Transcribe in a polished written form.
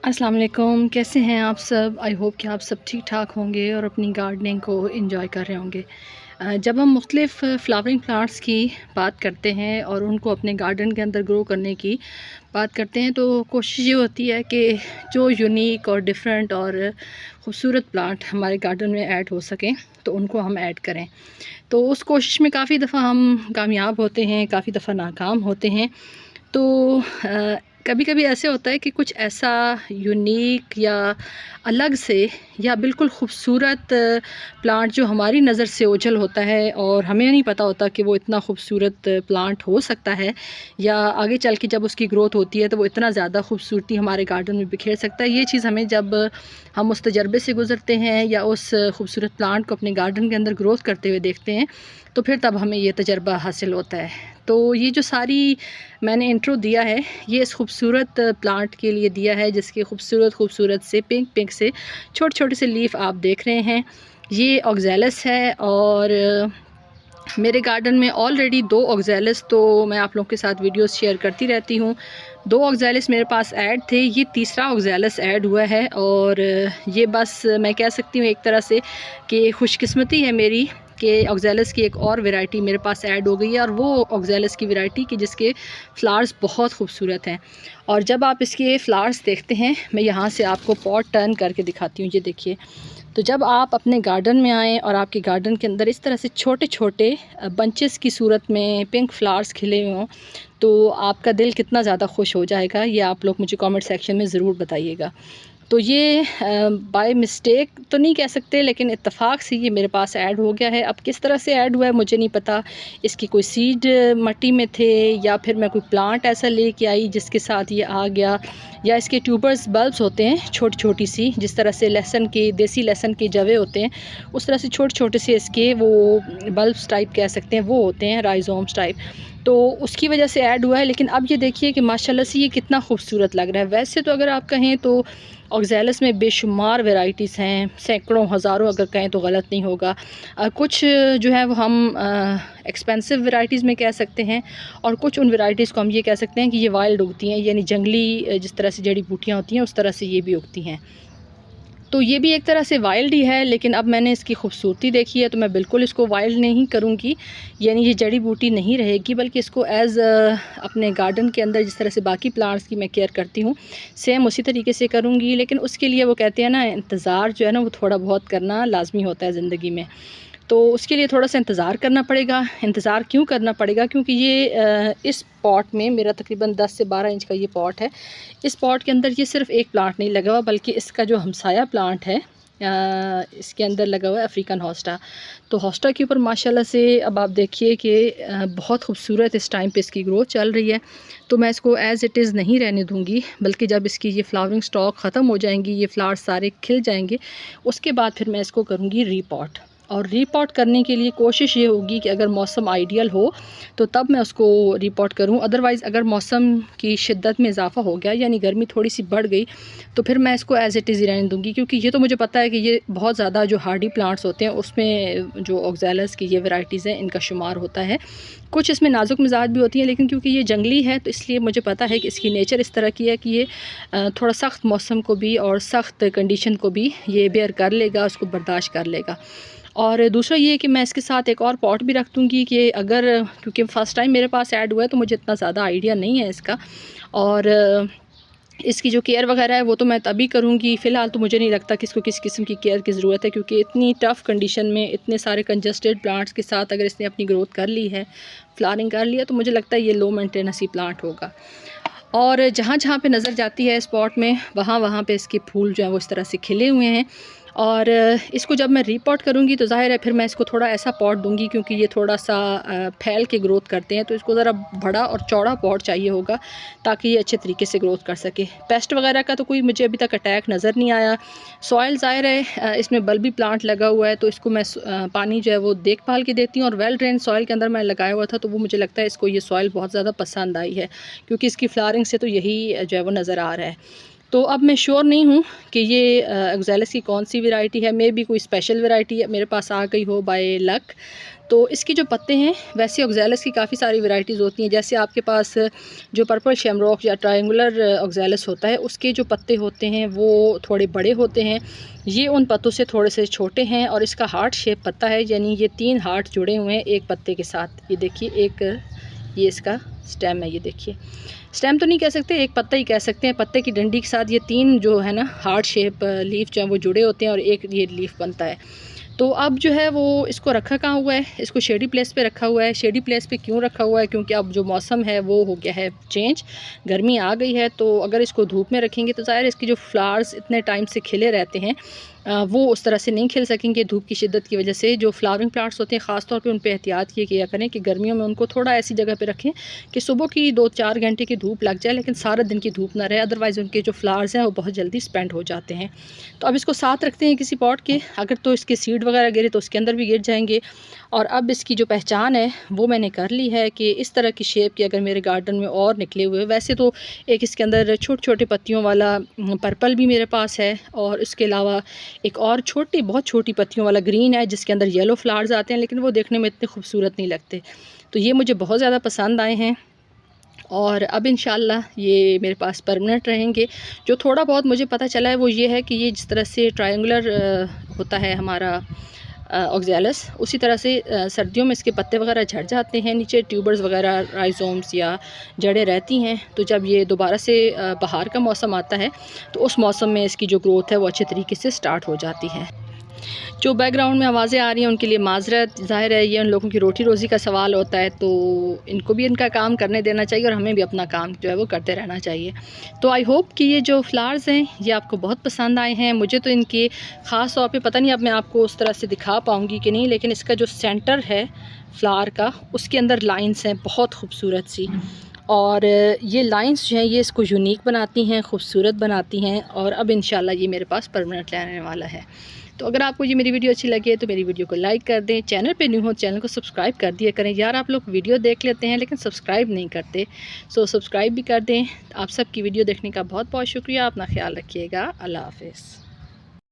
अस्सलाम वालेकुम, कैसे हैं आप सब? आई होप कि आप सब ठीक ठाक होंगे और अपनी गार्डनिंग को एंजॉय कर रहे होंगे। जब हम मुख्तलिफ़ फ्लावरिंग प्लांट्स की बात करते हैं और उनको अपने गार्डन के अंदर ग्रो करने की बात करते हैं, तो कोशिश ये होती है कि जो यूनिक और डिफरेंट और ख़ूबसूरत प्लांट हमारे गार्डन में ऐड हो सकें, तो उनको हम ऐड करें। तो उस कोशिश में काफ़ी दफ़ा हम कामयाब होते हैं, काफ़ी दफ़ा नाकाम होते हैं। तो कभी कभी ऐसे होता है कि कुछ ऐसा यूनिक या अलग से या बिल्कुल ख़ूबसूरत प्लांट जो हमारी नज़र से ओझल होता है और हमें नहीं पता होता कि वो इतना ख़ूबसूरत प्लांट हो सकता है, या आगे चल के जब उसकी ग्रोथ होती है तो वो इतना ज़्यादा खूबसूरती हमारे गार्डन में बिखेर सकता है। ये चीज़ हमें जब हम उस तजर्बे से गुज़रते हैं या उस खूबसूरत प्लांट को अपने गार्डन के अंदर ग्रोथ करते हुए देखते हैं, तो फिर तब हमें ये तजर्बा हासिल होता है। तो ये जो सारी मैंने इंट्रो दिया है, ये इस खूबसूरत प्लांट के लिए दिया है जिसके खूबसूरत से पिंक से छोटे-छोटे से लीफ आप देख रहे हैं। ये ऑक्ज़ैलिस है और मेरे गार्डन में ऑलरेडी 2 ऑक्ज़ैलिस, तो मैं आप लोगों के साथ वीडियोस शेयर करती रहती हूँ। 2 ऑक्ज़ैलिस मेरे पास ऐड थे, ये तीसरा ऑक्ज़ैलिस ऐड हुआ है और ये बस मैं कह सकती हूँ एक तरह से कि खुशकिस्मती है मेरी कि ऑक्ज़ैलिस की एक और वैरायटी मेरे पास ऐड हो गई है, और वो ऑक्ज़ैलिस की वैरायटी कि जिसके फ्लावर्स बहुत खूबसूरत हैं। और जब आप इसके फ्लावर्स देखते हैं, मैं यहाँ से आपको पॉट टर्न करके दिखाती हूँ, ये देखिए। तो जब आप अपने गार्डन में आएँ और आपके गार्डन के अंदर इस तरह से छोटे-छोटे बंचेस की सूरत में पिंक फ्लावर्स खिले हों, तो आपका दिल कितना ज़्यादा खुश हो जाएगा, ये आप लोग मुझे कमेंट सेक्शन में ज़रूर बताइएगा। तो ये बाय मिस्टेक तो नहीं कह सकते, लेकिन इत्तेफाक से ये मेरे पास ऐड हो गया है। अब किस तरह से ऐड हुआ है मुझे नहीं पता, इसकी कोई सीड मिट्टी में थे या फिर मैं कोई प्लांट ऐसा लेके आई जिसके साथ ये आ गया, या इसके ट्यूबर्स बल्ब्स होते हैं छोटी-छोटी सी, जिस तरह से लहसुन के देसी लहसुन के जवे होते हैं, उस तरह से छोटे-छोटे से इसके वो बल्ब्स टाइप कह सकते हैं, वो होते हैं राइज़ोम्स टाइप। तो उसकी वजह से ऐड हुआ है। लेकिन अब ये देखिए कि माशाल्लाह से ये कितना खूबसूरत लग रहा है। वैसे तो अगर आप कहें तो ऑक्ज़ैलिस में बेशुमार वैराइटीज़ हैं, सैकड़ों हज़ारों अगर कहें तो गलत नहीं होगा। कुछ जो है वो हम एक्सपेंसिव वैराइटीज़ में कह सकते हैं, और कुछ उन वैराइटीज़ को हम ये कह सकते हैं कि ये वाइल्ड उगती हैं, यानी जंगली जिस तरह से जड़ी बूटियाँ होती हैं उस तरह से ये भी उगती हैं। तो ये भी एक तरह से वाइल्ड ही है, लेकिन अब मैंने इसकी खूबसूरती देखी है तो मैं बिल्कुल इसको वाइल्ड नहीं करूँगी, यानी ये जड़ी बूटी नहीं रहेगी, बल्कि इसको एज़ अपने गार्डन के अंदर जिस तरह से बाकी प्लांट्स की मैं केयर करती हूँ, सेम उसी तरीके से करूँगी। लेकिन उसके लिए वो कहते हैं ना, इंतज़ार जो है ना वो थोड़ा बहुत करना लाज़मी होता है ज़िंदगी में। तो उसके लिए थोड़ा-सा इंतज़ार करना पड़ेगा। इंतज़ार क्यों करना पड़ेगा? क्योंकि ये इस पॉट में मेरा तकरीबन 10 से 12 इंच का ये पॉट है। इस पॉट के अंदर ये सिर्फ़ एक प्लांट नहीं लगा हुआ, बल्कि इसका जो हमसाया प्लांट है इसके अंदर लगा हुआ है अफ्रीकन होस्टा। तो होस्टा के ऊपर माशाल्लाह से अब आप देखिए कि बहुत खूबसूरत इस टाइम पे इसकी ग्रोथ चल रही है। तो मैं इसको एज़ इट इज़ नहीं रहने दूँगी, बल्कि जब इसकी ये फ्लावरिंग स्टॉक ख़त्म हो जाएँगी, ये फ्लावर्स सारे खिल जाएँगे, उसके बाद फिर मैं इसको करूँगी रीपॉट। और रीपॉट करने के लिए कोशिश ये होगी कि अगर मौसम आइडियल हो तो तब मैं उसको रीपॉट करूं। अदरवाइज़ अगर मौसम की शिद्दत में इजाफ़ा हो गया, यानी गर्मी थोड़ी सी बढ़ गई, तो फिर मैं इसको एज़ इट इज़ रहने दूंगी। क्योंकि ये तो मुझे पता है कि ये बहुत ज़्यादा जो हार्डी प्लांट्स होते हैं उसमें जो ऑक्ज़ैलिस की ये वैराइटीज़ हैं इनका शुमार होता है। कुछ इसमें नाजुक मिजाज भी होती हैं, लेकिन क्योंकि ये जंगली है तो इसलिए मुझे पता है कि इसकी नेचर इस तरह की है कि ये थोड़ा सख्त मौसम को भी और सख्त कंडीशन को भी ये बेयर कर लेगा, उसको बर्दाश्त कर लेगा। और दूसरा ये है कि मैं इसके साथ एक और पॉट भी रख दूँगी कि अगर, क्योंकि फ़र्स्ट टाइम मेरे पास ऐड हुआ है तो मुझे इतना ज़्यादा आइडिया नहीं है इसका, और इसकी जो केयर वगैरह है वो तो मैं तभी करूँगी। फ़िलहाल तो मुझे नहीं लगता कि इसको किसी किस्म की केयर की ज़रूरत है, क्योंकि इतनी टफ़ कंडीशन में इतने सारे कंजस्टेड प्लांट्स के साथ अगर इसने अपनी ग्रोथ कर ली है, फ्लावरिंग कर लिया, तो मुझे लगता है ये लो मेंटेनेंस ही प्लांट होगा। और जहाँ-जहाँ पे नज़र जाती है इस पॉट में, वहाँ-वहाँ पे इसके फूल जो हैं वो इस तरह से खिले हुए हैं। और इसको जब मैं रीपॉट करूँगी तो ज़ाहिर है फिर मैं इसको थोड़ा ऐसा पॉट दूँगी, क्योंकि ये थोड़ा-सा फैल के ग्रोथ करते हैं, तो इसको ज़रा बड़ा और चौड़ा पॉट चाहिए होगा ताकि ये अच्छे तरीके से ग्रोथ कर सके। पेस्ट वगैरह का तो कोई मुझे अभी तक अटैक नज़र नहीं आया। सॉइल ज़ाहिर है इसमें बल्बी प्लांट लगा हुआ है, तो इसको मैं पानी जो है वो देखभाल के देती हूँ, और वेल ड्रेन सॉइल के अंदर मैंने लगाया हुआ था, तो वो मुझे लगता है इसको ये सॉइल बहुत ज़्यादा पसंद आई है, क्योंकि इसकी फ्लावरिंग से तो यही जो है वो नज़र आ रहा है। तो अब मैं श्योर नहीं हूँ कि ये ऑक्ज़ैलिस की कौन सी वैरायटी है। मे बी कोई स्पेशल वैरायटी मेरे पास आ गई हो बाय लक। तो इसके जो पत्ते हैं, वैसे ऑक्ज़ैलिस की काफ़ी सारी वैरायटीज़ होती हैं। जैसे आपके पास जो पर्पल शैमरॉक या ट्रायंगुलर ऑक्ज़ैलिस होता है, उसके जो पत्ते होते हैं वो थोड़े बड़े होते हैं। ये उन पत्तों से थोड़े से छोटे हैं और इसका हार्ट शेप पत्ता है, यानी ये 3 हार्ट जुड़े हुए हैं एक पत्ते के साथ। ये देखिए, एक ये इसका स्टेम है, ये देखिए। स्टेम तो नहीं कह सकते, एक पत्ता ही कह सकते हैं। पत्ते की डंडी के साथ ये 3 जो है ना हार्ट शेप लीफ जो है वो जुड़े होते हैं और एक ये लीफ बनता है। तो अब जो है वो इसको रखा कहाँ हुआ है, इसको शेडी प्लेस पे रखा हुआ है। शेडी प्लेस पे क्यों रखा हुआ है, क्योंकि अब जो मौसम है वो हो गया है चेंज, गर्मी आ गई है। तो अगर इसको धूप में रखेंगे तो ज़ाहिर है इसके जो फ्लावर्स इतने टाइम से खिले रहते हैं वो उस तरह से नहीं खिल सकेंगे धूप की शिद्दत की वजह से। जो फ्लावरिंग प्लांट्स होते हैं ख़ास तौर पे उन पे एहतियात ये किया करें कि गर्मियों में उनको थोड़ा ऐसी जगह पे रखें कि सुबह की 2-4 घंटे की धूप लग जाए, लेकिन सारा दिन की धूप ना रहे, अदरवाइज़ उनके जो फ्लावर्स हैं वो बहुत जल्दी स्पेंड हो जाते हैं। तो अब इसको साथ रखते हैं किसी पॉट के। अगर तो इसके सीड वगैरह गिरे तो उसके अंदर भी गिर जाएंगे। और अब इसकी जो पहचान है वो मैंने कर ली है कि इस तरह की शेप की अगर मेरे गार्डन में और निकले हुए, वैसे तो एक इसके अंदर छोटे छोटे पत्तियों वाला पर्पल भी मेरे पास है, और इसके अलावा एक और बहुत छोटी पत्तियों वाला ग्रीन है जिसके अंदर येलो फ्लावर्स आते हैं, लेकिन वो देखने में इतने खूबसूरत नहीं लगते। तो ये मुझे बहुत ज़्यादा पसंद आए हैं और अब इंशाल्लाह ये मेरे पास परमानेंट रहेंगे। जो थोड़ा बहुत मुझे पता चला है वो ये है कि ये जिस तरह से ट्रायंगुलर होता है हमारा ऑक्ज़ैलिस, उसी तरह से सर्दियों में इसके पत्ते वगैरह झड़ जाते हैं, नीचे ट्यूबर्स वगैरह राइज़ोम्स या जड़ें रहती हैं। तो जब ये दोबारा से बहार का मौसम आता है तो उस मौसम में इसकी जो ग्रोथ है वो अच्छे तरीके से स्टार्ट हो जाती है। जो बैकग्राउंड में आवाज़ें आ रही हैं उनके लिए माज़रत, ज़ाहिर है ये उन लोगों की रोटी रोज़ी का सवाल होता है, तो इनको भी इनका काम करने देना चाहिए और हमें भी अपना काम जो है वो करते रहना चाहिए। तो आई होप कि ये जो फ्लावर्स हैं ये आपको बहुत पसंद आए हैं। मुझे तो इनके ख़ास तौर पे पता नहीं अब मैं आपको उस तरह से दिखा पाऊँगी कि नहीं, लेकिन इसका जो सेंटर है फ्लावर का उसके अंदर लाइन्स हैं बहुत खूबसूरत सी, और ये लाइंस जो हैं ये इसको यूनिक बनाती हैं, खूबसूरत बनाती हैं। और अब इंशाल्लाह ये मेरे पास परमानेंट रहने वाला है। तो अगर आपको ये मेरी वीडियो अच्छी लगे तो मेरी वीडियो को लाइक कर दें, चैनल पे न्यू हो चैनल को सब्सक्राइब कर दिया करें। यार आप लोग वीडियो देख लेते हैं लेकिन सब्सक्राइब नहीं करते, सो सब्सक्राइब भी कर दें। आप सबकी वीडियो देखने का बहुत बहुत शुक्रिया। अपना ख्याल रखिएगा। अल्लाह हाफ़िज़।